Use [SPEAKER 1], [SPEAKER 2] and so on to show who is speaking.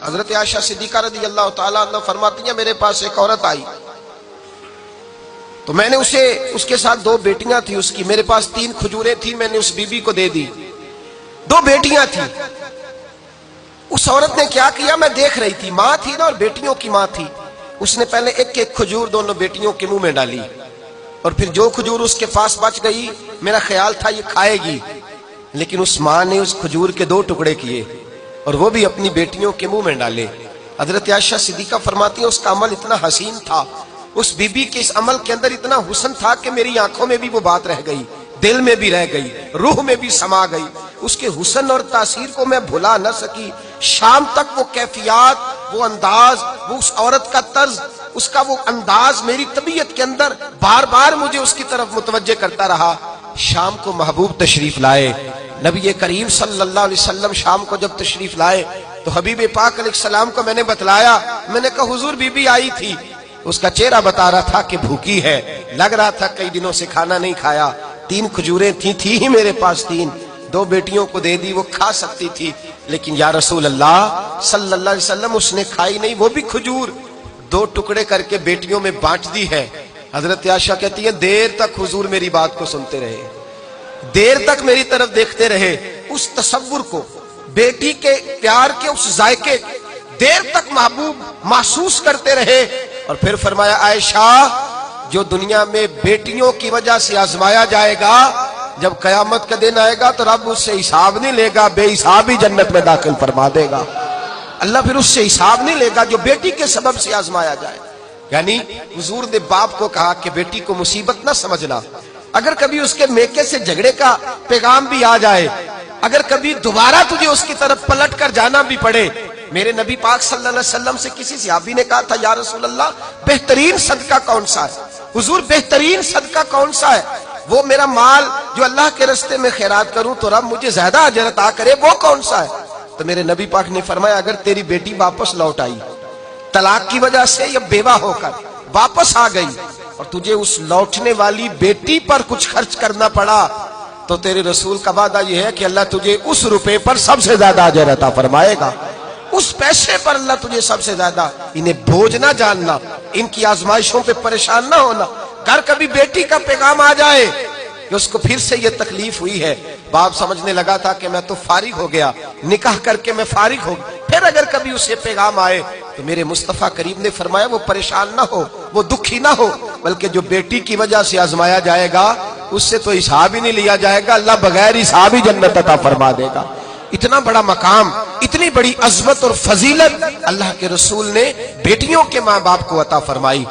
[SPEAKER 1] حضرت عائشہ صدیقہ رضی اللہ تعالیٰ عنہ فرماتی ہیں میرے پاس ایک عورت آئی تو میں نے اس کے ساتھ 2 بیٹیاں تھی اس کی، میرے پاس 3 کھجوریں تھی، میں نے اس بی بی کو دے دی، 2 بیٹیاں تھی۔ اس عورت نے کیا کیا، میں دیکھ رہی تھی، ماں تھی نا اور بیٹیوں کی ماں تھی، اس نے پہلے ایک ایک کھجور دونوں بیٹیوں کے منہ میں ڈالی اور پھر جو کھجور اس کے پاس بچ گئی میرا خیال تھا یہ کھائے گی، لیکن اس ماں نے اس کھجور کے 2 ٹکڑے کیے اور وہ بھی اپنی بیٹیوں کے منہ میں ڈالے۔ حضرت عائشہ صدیقہ فرماتی ہیں اس کا عمل اتنا حسین تھا، اس بی بی کے اس عمل کے اندر اتنا حسن تھا کہ میری آنکھوں میں بھی وہ بات رہ گئی، دل میں بھی رہ گئی، روح میں بھی سما گئی۔ اس کے حسن اور تاثیر کو میں بھلا نہ سکی، شام تک وہ کیفیات، وہ انداز، وہ اس عورت کا طرز، اس کا وہ انداز میری طبیعت کے اندر بار بار مجھے اس کی طرف متوجہ کرتا رہا۔ شام کو محبوب تشریف لائے، نبی کریم صلی اللہ علیہ وسلم شام کو جب تشریف لائے تو حبیب پاک علیہ السلام کو میں نے بتلایا، میں نے کہا حضور بی بی آئی تھی، اس کا چہرہ بتا رہا تھا کہ بھوکی ہے، لگ رہا تھا کئی دنوں سے کھانا نہیں کھایا، 3 کھجوریں تھی ہی میرے پاس 3، 2 بیٹیوں کو دے دی، وہ کھا سکتی تھی، لیکن یا رسول اللہ صلی اللہ علیہ وسلم اس نے کھائی نہیں، وہ بھی کھجور 2 ٹکڑے کر کے بیٹیوں میں بانٹ دی ہے۔ حضرت عائشہ کہتی ہے دیر تک حضور میری بات کو سنتے رہے، دیر تک میری طرف دیکھتے رہے، اس تصور کو، بیٹی کے پیار کے اس ذائقے دیر تک محبوب محسوس کرتے رہے، اور پھر فرمایا عائشہ جو دنیا میں بیٹیوں کی وجہ سے آزمایا جائے گا، جب قیامت کا دن آئے گا تو رب اس سے حساب نہیں لے گا، بے حساب ہی جنت میں داخل فرما دے گا۔ اللہ پھر اس سے حساب نہیں لے گا جو بیٹی کے سبب سے آزمایا جائے۔ یعنی حضور نے باپ کو کہا کہ بیٹی کو مصیبت نہ سمجھنا، اگر کبھی اس کے میکے سے جھگڑے کا پیغام بھی آ جائے، اگر کبھی دوبارہ تجھے اس کی طرف پلٹ کر جانا بھی پڑے، میرے نبی پاک صلی اللہ علیہ وسلم سے کسی صحابی نے کہا تھا یا رسول اللہ بہترین صدقہ کون سا ہے؟ حضور بہترین صدقہ کون سا ہے؟ وہ میرا مال جو اللہ کے راستے میں خیرات کروں تو رب مجھے زیادہ اجر عطا کرے، وہ کون سا ہے؟ تو میرے نبی پاک نے فرمایا اگر تیری بیٹی واپس لوٹ آئی طلاق کی وجہ سے یا بیوہ ہو کر واپس آ گئی اور تجھے اس لوٹنے والی بیٹی پر کچھ خرچ کرنا پڑا تو تیرے رسول کا وعدہ یہ ہے کہ اللہ تجھے اس روپے پر سب سے زیادہ اجر عطا فرمائے گا، اس پیسے پر اللہ تجھے سب سے زیادہ۔ انہیں بوجھ نہ جاننا، ان کی آزمائشوں پہ پریشان نہ ہونا۔ گھر کبھی بیٹی کا پیغام آ جائے کہ اس کو پھر سے یہ تکلیف ہوئی ہے، باپ سمجھنے لگا تھا کہ میں تو فارغ ہو گیا، نکاح کر کے میں فارغ ہو گیا، پھر اگر کبھی اسے پیغام آئے تو میرے مصطفیٰ کریم نے فرمایا وہ پریشان نہ ہو، وہ دکھی نہ ہو، بلکہ جو بیٹی کی وجہ سے آزمایا جائے گا اس سے تو حساب ہی نہیں لیا جائے گا، اللہ بغیر حساب ہی جنت عطا فرما دے گا۔ اتنا بڑا مقام، اتنی بڑی عظمت اور فضیلت اللہ کے رسول نے بیٹیوں کے ماں باپ کو عطا فرمائی۔